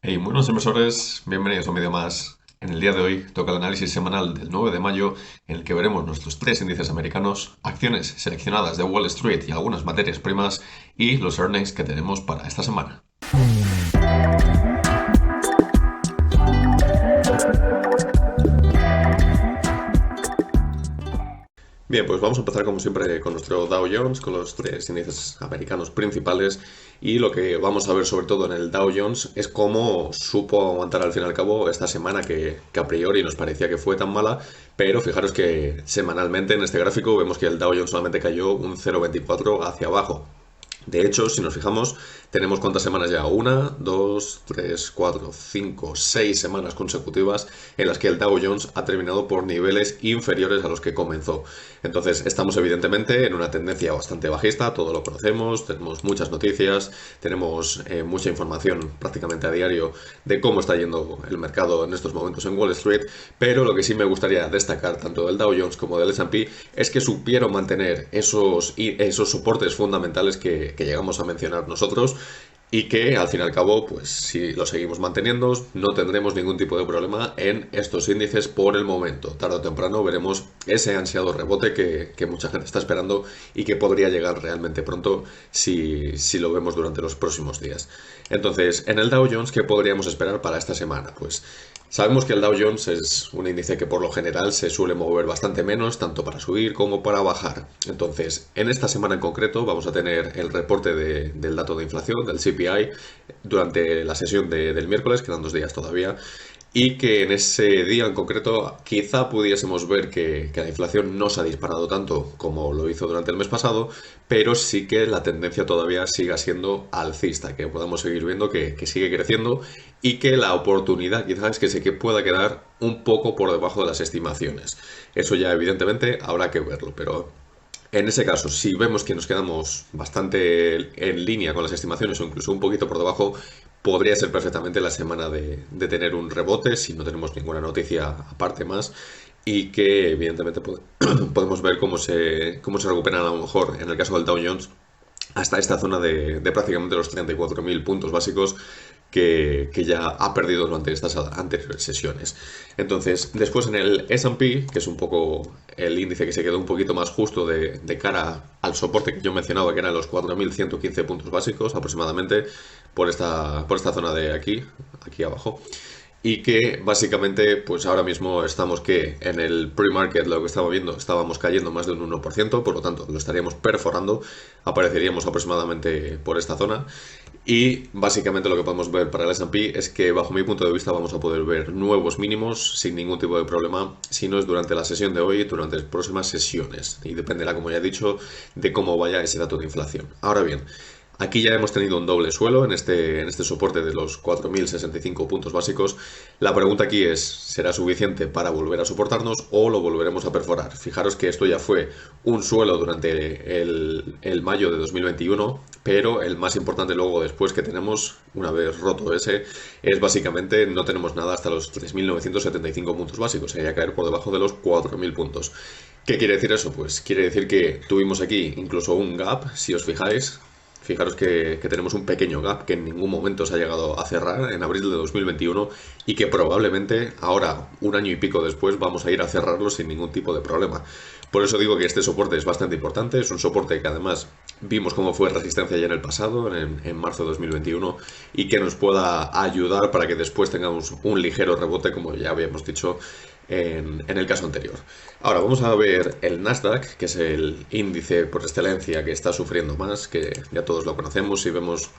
Hey, buenos inversores, bienvenidos a un vídeo más. En el día de hoy toca el análisis semanal del 9 de mayo, en el que veremos nuestros tres índices americanos, acciones seleccionadas de Wall Street y algunas materias primas y los earnings que tenemos para esta semana. Bien, pues vamos a empezar como siempre con nuestro Dow Jones, con los tres índices americanos principales y lo que vamos a ver sobre todo en el Dow Jones es cómo supo aguantar al fin y al cabo esta semana que a priori nos parecía que fue tan mala, pero fijaros que semanalmente en este gráfico vemos que el Dow Jones solamente cayó un 0,24 hacia abajo. De hecho, si nos fijamos, tenemos cuántas semanas ya, una, dos, tres, cuatro, cinco, seis semanas consecutivas en las que el Dow Jones ha terminado por niveles inferiores a los que comenzó. Entonces, estamos evidentemente en una tendencia bastante bajista, todo lo conocemos, tenemos muchas noticias, tenemos mucha información prácticamente a diario de cómo está yendo el mercado en estos momentos en Wall Street, pero lo que sí me gustaría destacar tanto del Dow Jones como del S&P es que supieron mantener esos soportes fundamentales que llegamos a mencionar nosotros y que al fin y al cabo, pues si lo seguimos manteniendo, no tendremos ningún tipo de problema en estos índices por el momento. Tarde o temprano veremos ese ansiado rebote que mucha gente está esperando y que podría llegar realmente pronto si lo vemos durante los próximos días. Entonces, en el Dow Jones, ¿qué podríamos esperar para esta semana? Pues sabemos que el Dow Jones es un índice que por lo general se suele mover bastante menos, tanto para subir como para bajar. Entonces, en esta semana en concreto vamos a tener el reporte del dato de inflación, del CPI, durante la sesión del miércoles, quedan 2 días todavía, y que en ese día en concreto quizá pudiésemos ver que la inflación no se ha disparado tanto como lo hizo durante el mes pasado, pero sí que la tendencia todavía siga siendo alcista, que podamos seguir viendo que sigue creciendo y que la oportunidad quizás es que se que pueda quedar un poco por debajo de las estimaciones. Eso ya evidentemente habrá que verlo, pero en ese caso, si vemos que nos quedamos bastante en línea con las estimaciones o incluso un poquito por debajo, podría ser perfectamente la semana de tener un rebote si no tenemos ninguna noticia aparte más y que evidentemente podemos ver cómo se recuperan a lo mejor en el caso del Dow Jones hasta esta zona de prácticamente los 34.000 puntos básicos que ya ha perdido durante estas anteriores sesiones. Entonces, después en el S&P, que es un poco el índice que se quedó un poquito más justo de cara al soporte que yo mencionaba, que eran los 4.115 puntos básicos aproximadamente, por esta zona de aquí abajo. Y que básicamente, pues ahora mismo estamos que en el pre-market, lo que estamos viendo, estábamos cayendo más de un 1%, por lo tanto lo estaríamos perforando, apareceríamos aproximadamente por esta zona. Y básicamente lo que podemos ver para el S&P es que bajo mi punto de vista vamos a poder ver nuevos mínimos sin ningún tipo de problema, si no es durante la sesión de hoy, durante las próximas sesiones. Y dependerá, como ya he dicho, de cómo vaya ese dato de inflación. Ahora bien, aquí ya hemos tenido un doble suelo en este soporte de los 4.065 puntos básicos. La pregunta aquí es, ¿será suficiente para volver a soportarnos o lo volveremos a perforar? Fijaros que esto ya fue un suelo durante el mayo de 2021, pero el más importante luego después que tenemos, una vez roto ese, es básicamente no tenemos nada hasta los 3.975 puntos básicos, sería caer por debajo de los 4.000 puntos. ¿Qué quiere decir eso? Pues quiere decir que tuvimos aquí incluso un gap, si os fijáis. Fijaros que tenemos un pequeño gap que en ningún momento se ha llegado a cerrar en abril de 2021 y que probablemente ahora, un año y pico después, vamos a ir a cerrarlo sin ningún tipo de problema. Por eso digo que este soporte es bastante importante, es un soporte que además vimos cómo fue resistencia ya en el pasado, en marzo de 2021, y que nos pueda ayudar para que después tengamos un ligero rebote, como ya habíamos dicho en el caso anterior. Ahora vamos a ver el Nasdaq, que es el índice por excelencia que está sufriendo más, que ya todos lo conocemos y vemos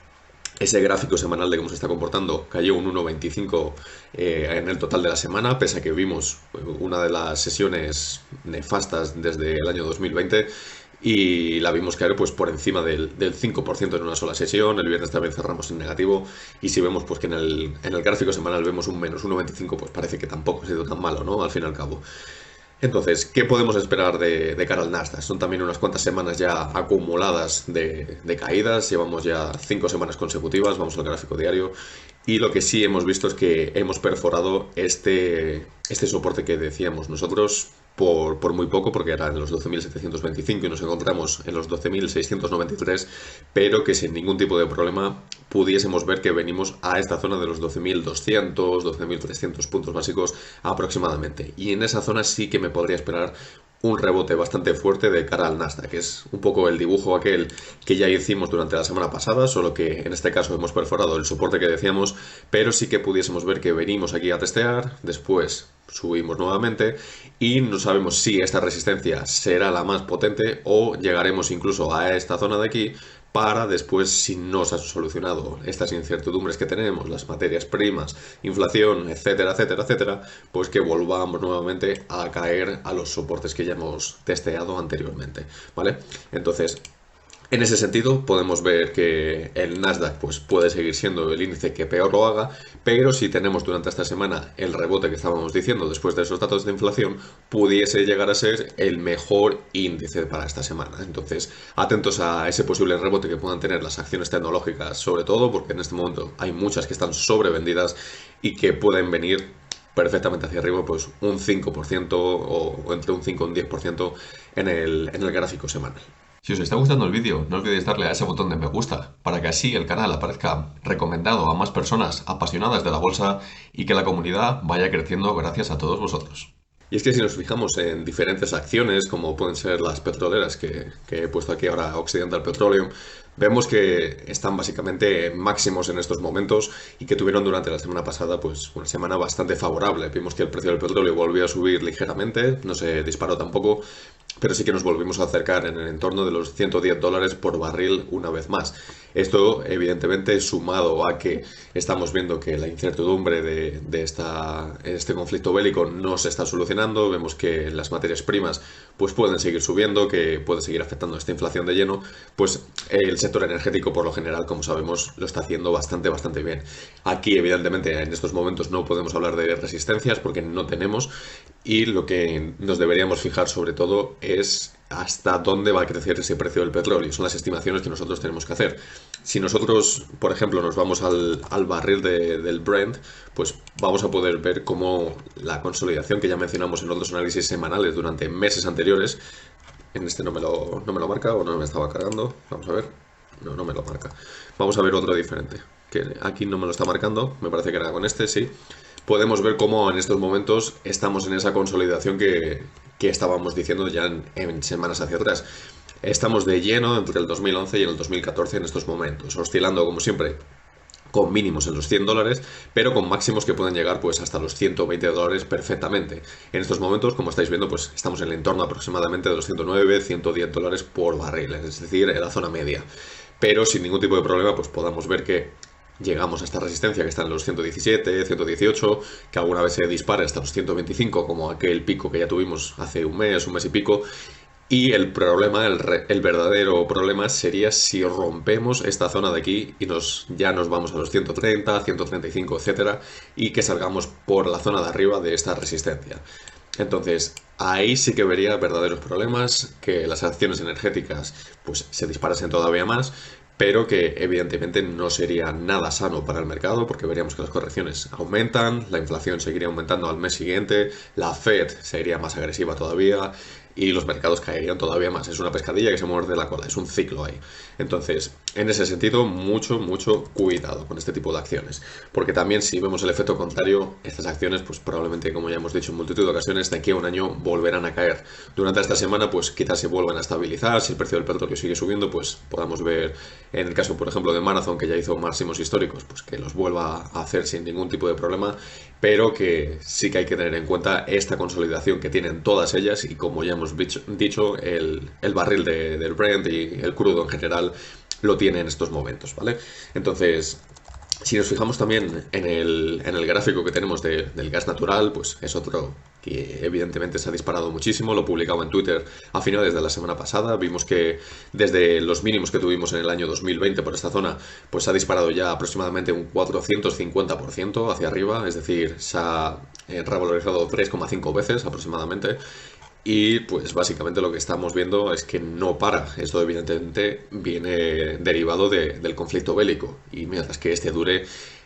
ese gráfico semanal de cómo se está comportando. Cayó un 1,25 en el total de la semana, pese a que vimos una de las sesiones nefastas desde el año 2020 y la vimos caer pues por encima del 5% en una sola sesión. El viernes también cerramos en negativo y si vemos pues que en el gráfico semanal vemos un menos 1,25, pues parece que tampoco ha sido tan malo, ¿no? Al fin y al cabo. Entonces, ¿qué podemos esperar de cara al Nasdaq? Son también unas cuantas semanas ya acumuladas de caídas, llevamos ya 5 semanas consecutivas, vamos al gráfico diario, y lo que sí hemos visto es que hemos perforado este soporte que decíamos nosotros por muy poco, porque era en los 12.725 y nos encontramos en los 12.693, pero que sin ningún tipo de problema pudiésemos ver que venimos a esta zona de los 12.200, 12.300 puntos básicos aproximadamente. Y en esa zona sí que me podría esperar un rebote bastante fuerte de cara al Nasdaq, que es un poco el dibujo aquel que ya hicimos durante la semana pasada, solo que en este caso hemos perforado el soporte que decíamos, pero sí que pudiésemos ver que venimos aquí a testear, después subimos nuevamente y no sabemos si esta resistencia será la más potente o llegaremos incluso a esta zona de aquí para después, si no se han solucionado estas incertidumbres que tenemos, las materias primas, inflación, etcétera, etcétera, etcétera, pues que volvamos nuevamente a caer a los soportes que ya hemos testeado anteriormente, ¿vale? Entonces, en ese sentido, podemos ver que el Nasdaq pues, puede seguir siendo el índice que peor lo haga, pero si tenemos durante esta semana el rebote que estábamos diciendo después de esos datos de inflación, pudiese llegar a ser el mejor índice para esta semana. Entonces, atentos a ese posible rebote que puedan tener las acciones tecnológicas, sobre todo porque en este momento hay muchas que están sobrevendidas y que pueden venir perfectamente hacia arriba, pues un 5% o entre un 5 y un 10% en el gráfico semanal. Si os está gustando el vídeo, no olvidéis darle a ese botón de me gusta, para que así el canal aparezca recomendado a más personas apasionadas de la bolsa y que la comunidad vaya creciendo gracias a todos vosotros. Y es que si nos fijamos en diferentes acciones, como pueden ser las petroleras que he puesto aquí ahora, Occidental Petroleum, vemos que están básicamente máximos en estos momentos y que tuvieron durante la semana pasada pues una semana bastante favorable. Vimos que el precio del petróleo volvió a subir ligeramente, no se disparó tampoco, pero sí que nos volvimos a acercar en el entorno de los $110 por barril una vez más. Esto, evidentemente, sumado a que estamos viendo que la incertidumbre de este conflicto bélico no se está solucionando, vemos que las materias primas pues pueden seguir subiendo, que puede seguir afectando esta inflación de lleno, pues el sector energético, por lo general, como sabemos, lo está haciendo bastante bien. Aquí, evidentemente, en estos momentos no podemos hablar de resistencias porque no tenemos, y lo que nos deberíamos fijar sobre todo es hasta dónde va a crecer ese precio del petróleo. Son las estimaciones que nosotros tenemos que hacer. Si nosotros, por ejemplo, nos vamos al barril del Brent, pues vamos a poder ver cómo la consolidación que ya mencionamos en otros análisis semanales durante meses anteriores, en este no me lo marca o no me estaba cargando, vamos a ver, no me lo marca. Vamos a ver otro diferente, que aquí no me lo está marcando, me parece que era con este, sí. Podemos ver cómo en estos momentos estamos en esa consolidación que estábamos diciendo ya en semanas hacia atrás. Estamos de lleno entre el 2011 y el 2014 en estos momentos, oscilando como siempre con mínimos en los $100, pero con máximos que pueden llegar pues hasta los $120 perfectamente. En estos momentos, como estáis viendo, pues estamos en el entorno aproximadamente de los $109, $110 por barril, es decir, en la zona media. Pero sin ningún tipo de problema, pues podamos ver que llegamos a esta resistencia que está en los 117, 118, que alguna vez se dispara hasta los 125, como aquel pico que ya tuvimos hace un mes y pico. Y el problema, el verdadero problema sería si rompemos esta zona de aquí y ya nos vamos a los 130, 135, etcétera, y que salgamos por la zona de arriba de esta resistencia. Entonces, ahí sí que vería verdaderos problemas, que las acciones energéticas pues se disparasen todavía más, pero que evidentemente no sería nada sano para el mercado porque veríamos que las correcciones aumentan, la inflación seguiría aumentando al mes siguiente, la Fed sería más agresiva todavía y los mercados caerían todavía más. Es una pescadilla que se muerde la cola, es un ciclo ahí. Entonces, en ese sentido, mucho cuidado con este tipo de acciones, porque también si vemos el efecto contrario, estas acciones pues probablemente, como ya hemos dicho en multitud de ocasiones, de aquí a un año volverán a caer. Durante esta semana pues quizás se vuelvan a estabilizar, si el precio del petróleo sigue subiendo pues podamos ver, en el caso por ejemplo de Marathon, que ya hizo máximos históricos, pues que los vuelva a hacer sin ningún tipo de problema, pero que sí que hay que tener en cuenta esta consolidación que tienen todas ellas y como ya hemos dicho, el barril del Brent y el crudo en general lo tiene en estos momentos, ¿vale? Entonces, si nos fijamos también en el gráfico que tenemos del gas natural, pues es otro que evidentemente se ha disparado muchísimo. Lo publicaba en Twitter a finales de la semana pasada. Vimos que desde los mínimos que tuvimos en el año 2020 por esta zona, pues se ha disparado ya aproximadamente un 450% hacia arriba, es decir, se ha revalorizado 3,5 veces aproximadamente. Y pues básicamente lo que estamos viendo es que no para. Esto evidentemente viene derivado del conflicto bélico. Y mientras que este dure,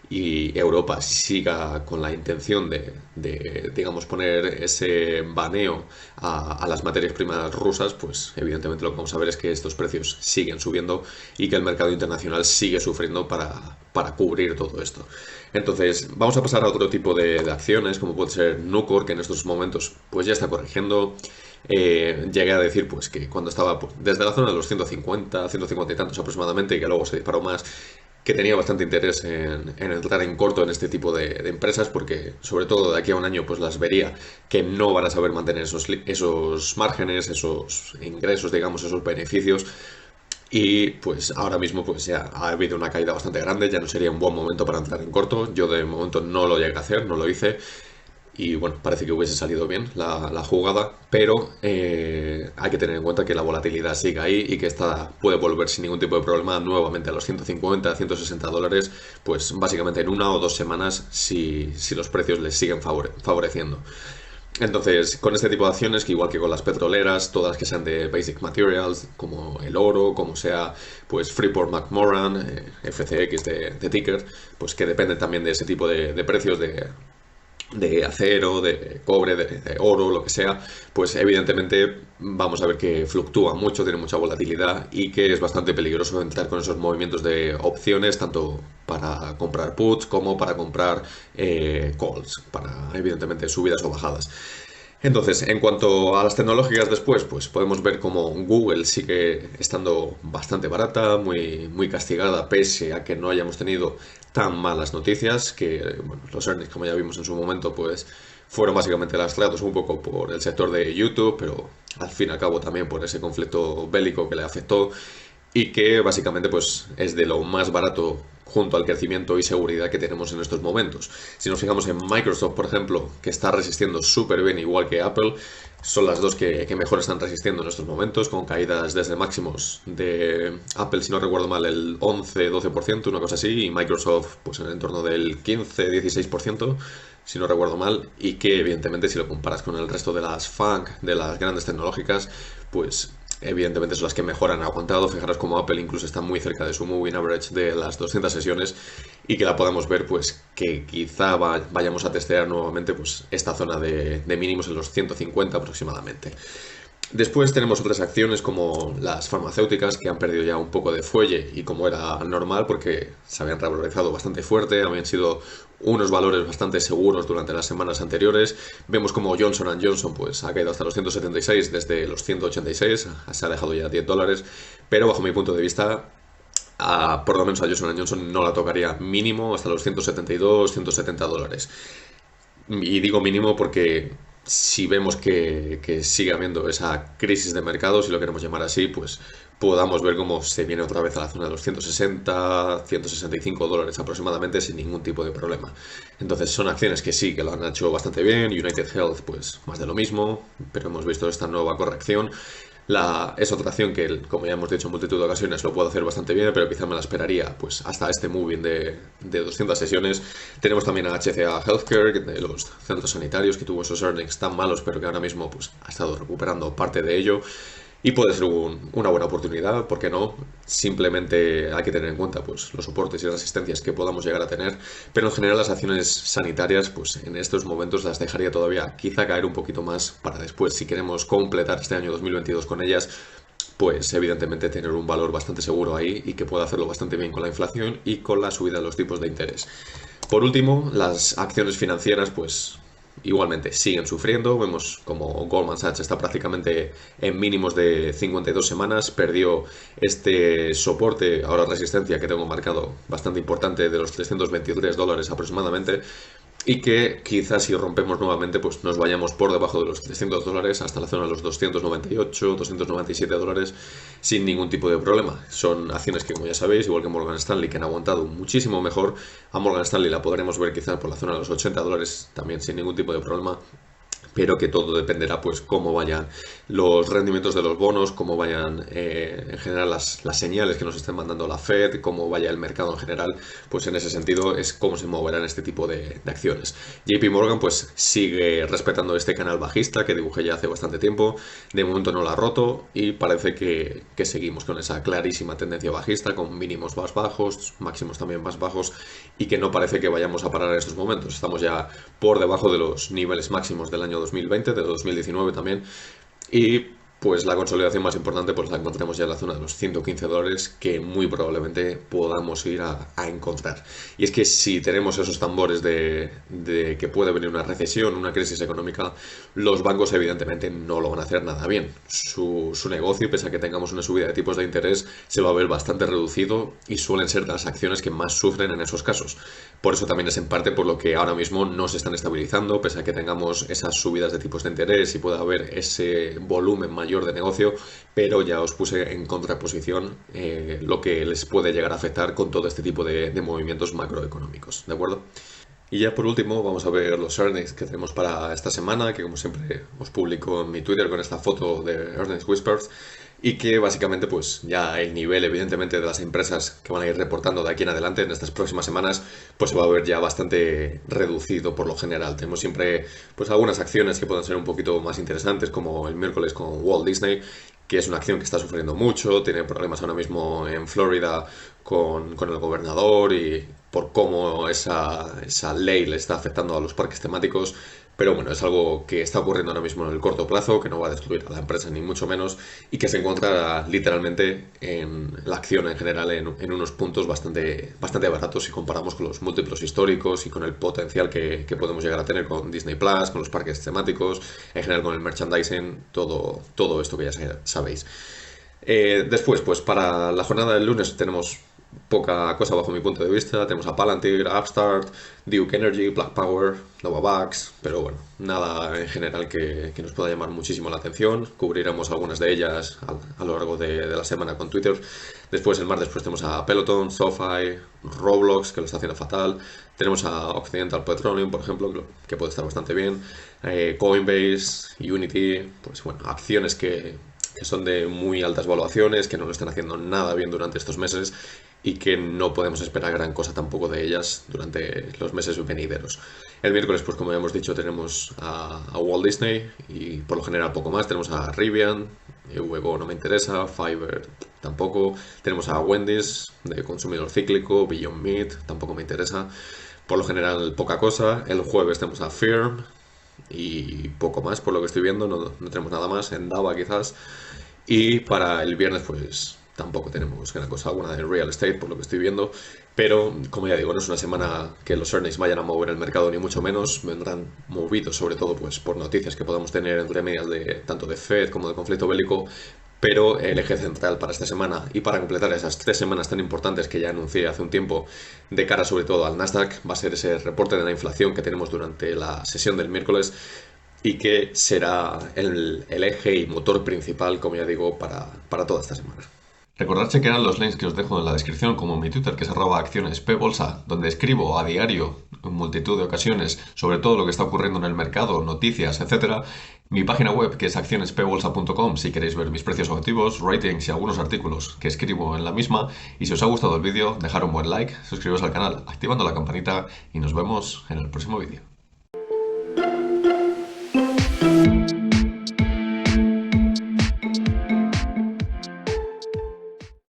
y Europa siga con la intención digamos, poner ese baneo a las materias primas rusas, pues evidentemente lo que vamos a ver es que estos precios siguen subiendo y que el mercado internacional sigue sufriendo para cubrir todo esto. Entonces, vamos a pasar a otro tipo de acciones, como puede ser Nucor, que en estos momentos pues ya está corrigiendo. Llegué a decir pues que cuando estaba pues, desde la zona de los 150, 150 y tantos aproximadamente, y que luego se disparó más, que tenía bastante interés en entrar en corto en este tipo de empresas, porque sobre todo de aquí a un año pues las vería que no van a saber mantener esos márgenes, esos ingresos, digamos, esos beneficios. Y pues ahora mismo pues ya ha habido una caída bastante grande, ya no sería un buen momento para entrar en corto. Yo de momento no lo llegué a hacer, no lo hice. Y bueno, parece que hubiese salido bien la jugada, pero hay que tener en cuenta que la volatilidad sigue ahí y que esta puede volver sin ningún tipo de problema nuevamente a los 150, 160 dólares, pues básicamente en 1 o 2 semanas si los precios les siguen favoreciendo. Entonces, con este tipo de acciones, que igual que con las petroleras, todas que sean de Basic Materials, como el oro, como sea pues Freeport McMoran, FCX de ticker, pues que dependen también de ese tipo de precios de acero, de cobre, de oro, lo que sea, pues evidentemente vamos a ver que fluctúa mucho, tiene mucha volatilidad y que es bastante peligroso entrar con esos movimientos de opciones, tanto para comprar puts como para comprar calls, para evidentemente subidas o bajadas. Entonces, en cuanto a las tecnológicas después, pues podemos ver cómo Google sigue estando bastante barata, muy castigada, pese a que no hayamos tenido tan malas noticias, que bueno, los earnings, como ya vimos en su momento, pues fueron básicamente lastrados un poco por el sector de YouTube, pero al fin y al cabo también por ese conflicto bélico que le afectó y que básicamente pues es de lo más barato junto al crecimiento y seguridad que tenemos en estos momentos. Si nos fijamos en Microsoft, por ejemplo, que está resistiendo súper bien igual que Apple, son las dos que mejor están resistiendo en estos momentos, con caídas desde máximos de Apple, si no recuerdo mal, el 11-12%, una cosa así, y Microsoft pues en el entorno del 15-16%, si no recuerdo mal, y que evidentemente si lo comparas con el resto de las FANG, de las grandes tecnológicas, pues evidentemente son las que mejor han aguantado. Fijaros como Apple incluso está muy cerca de su moving average de las 200 sesiones y que la podemos ver pues que quizá vayamos a testear nuevamente pues esta zona de mínimos en los 150 aproximadamente. Después tenemos otras acciones como las farmacéuticas que han perdido ya un poco de fuelle y como era normal porque se habían revalorizado bastante fuerte, habían sido unos valores bastante seguros durante las semanas anteriores. Vemos como Johnson Johnson pues ha caído hasta los 176 desde los 186, se ha dejado ya 10 dólares, pero bajo mi punto de vista por lo menos a Johnson Johnson no la tocaría mínimo hasta los 172, 170 dólares. Y digo mínimo porque si vemos que sigue habiendo esa crisis de mercado, si lo queremos llamar así, pues podamos ver cómo se viene otra vez a la zona de los 160, 165 dólares aproximadamente sin ningún tipo de problema. Entonces son acciones que sí, que lo han hecho bastante bien. United Health, pues más de lo mismo, pero hemos visto esta nueva corrección. Es otra acción que, como ya hemos dicho en multitud de ocasiones, lo puedo hacer bastante bien, pero quizá me la esperaría pues hasta este moving de 200 sesiones. Tenemos también a HCA Healthcare, de los centros sanitarios, que tuvo esos earnings tan malos, pero que ahora mismo pues, ha estado recuperando parte de ello. Y puede ser una buena oportunidad, ¿por qué no? Simplemente hay que tener en cuenta pues, los soportes y resistencias que podamos llegar a tener, pero en general las acciones sanitarias pues, en estos momentos las dejaría todavía quizá caer un poquito más para después, si queremos completar este año 2022 con ellas, pues evidentemente tener un valor bastante seguro ahí y que pueda hacerlo bastante bien con la inflación y con la subida de los tipos de interés. Por último, las acciones financieras pues igualmente siguen sufriendo. Vemos como Goldman Sachs está prácticamente en mínimos de 52 semanas, perdió este soporte, ahora resistencia que tengo marcado bastante importante de los 323 dólares aproximadamente, y que quizás si rompemos nuevamente pues nos vayamos por debajo de los 300 dólares hasta la zona de los 298, 297 dólares sin ningún tipo de problema. Son acciones que, como ya sabéis, igual que Morgan Stanley, que han aguantado muchísimo mejor. A Morgan Stanley la podremos ver quizás por la zona de los 80 dólares también sin ningún tipo de problema. pero que todo dependerá pues cómo vayan los rendimientos de los bonos, cómo vayan en general las señales que nos estén mandando la Fed, cómo vaya el mercado en general, pues en ese sentido es cómo se moverán este tipo de acciones. JP Morgan pues sigue respetando este canal bajista que dibujé ya hace bastante tiempo, de momento no lo ha roto y parece que seguimos con esa clarísima tendencia bajista, con mínimos más bajos, máximos también más bajos, y que no parece que vayamos a parar en estos momentos. Estamos ya por debajo de los niveles máximos del año 2020, de 2019 también, y pues la consolidación más importante pues la encontramos ya en la zona de los $115, que muy probablemente podamos ir a encontrar. Y es que si tenemos esos tambores de que puede venir una recesión, una crisis económica, los bancos evidentemente no lo van a hacer nada bien. Su negocio, pese a que tengamos una subida de tipos de interés, se va a ver bastante reducido y suelen ser las acciones que más sufren en esos casos. Por eso también es en parte por lo que ahora mismo no se están estabilizando, pese a que tengamos esas subidas de tipos de interés y pueda haber ese volumen mayor de negocio, pero ya os puse en contraposición lo que les puede llegar a afectar con todo este tipo de movimientos macroeconómicos, ¿de acuerdo? Y ya por último vamos a ver los earnings que tenemos para esta semana, que como siempre os publico en mi Twitter con esta foto de Earnings Whispers, y que básicamente pues ya el nivel evidentemente de las empresas que van a ir reportando de aquí en adelante en estas próximas semanas pues se va a ver ya bastante reducido por lo general. Tenemos siempre pues algunas acciones que pueden ser un poquito más interesantes, como el miércoles con Walt Disney, que es una acción que está sufriendo mucho, tiene problemas ahora mismo en Florida con el gobernador y por cómo esa ley le está afectando a los parques temáticos. Pero bueno, es algo que está ocurriendo ahora mismo en el corto plazo, que no va a destruir a la empresa ni mucho menos, y que se encuentra literalmente en la acción en general en unos puntos bastante baratos si comparamos con los múltiplos históricos y con el potencial que podemos llegar a tener con Disney Plus, con los parques temáticos, en general con el merchandising, todo esto que ya sabéis. Después, pues para la jornada del lunes tenemos poca cosa bajo mi punto de vista. Tenemos a Palantir, Upstart, Duke Energy, Black Power, Novavax, pero bueno, nada en general que nos pueda llamar muchísimo la atención. Cubriremos algunas de ellas a lo largo de la semana con Twitter. Después, el martes, tenemos a Peloton, SoFi, Roblox, que lo está haciendo fatal. Tenemos a Occidental Petroleum, por ejemplo, que puede estar bastante bien. Coinbase, Unity, pues bueno, acciones que son de muy altas valuaciones, que no lo están haciendo nada bien durante estos meses y que no podemos esperar gran cosa tampoco de ellas durante los meses venideros. El miércoles, pues como ya hemos dicho, tenemos a Walt Disney y por lo general poco más. Tenemos a Rivian, Weibo no me interesa, Fiverr tampoco. Tenemos a Wendy's, de consumidor cíclico, Beyond Meat, tampoco me interesa. Por lo general poca cosa. El jueves tenemos a Firm y poco más por lo que estoy viendo, no tenemos nada más. Endava quizás. Y para el viernes pues tampoco tenemos gran cosa alguna de real estate por lo que estoy viendo, pero como ya digo, no es una semana que los earnings vayan a mover el mercado ni mucho menos. Vendrán movidos sobre todo pues por noticias que podamos tener entre medias de tanto de Fed como de conflicto bélico, pero el eje central para esta semana y para completar esas 3 semanas tan importantes que ya anuncié hace un tiempo de cara sobre todo al Nasdaq va a ser ese reporte de la inflación que tenemos durante la sesión del miércoles y que será el eje y motor principal, como ya digo, para toda esta semana. Recordad chequear los links que os dejo en la descripción, como mi Twitter, que es @accionespbolsa, donde escribo a diario en multitud de ocasiones sobre todo lo que está ocurriendo en el mercado, noticias, etc. Mi página web, que es accionespbolsa.com, si queréis ver mis precios objetivos, ratings y algunos artículos que escribo en la misma. Y si os ha gustado el vídeo, dejar un buen like, suscribiros al canal activando la campanita y nos vemos en el próximo vídeo.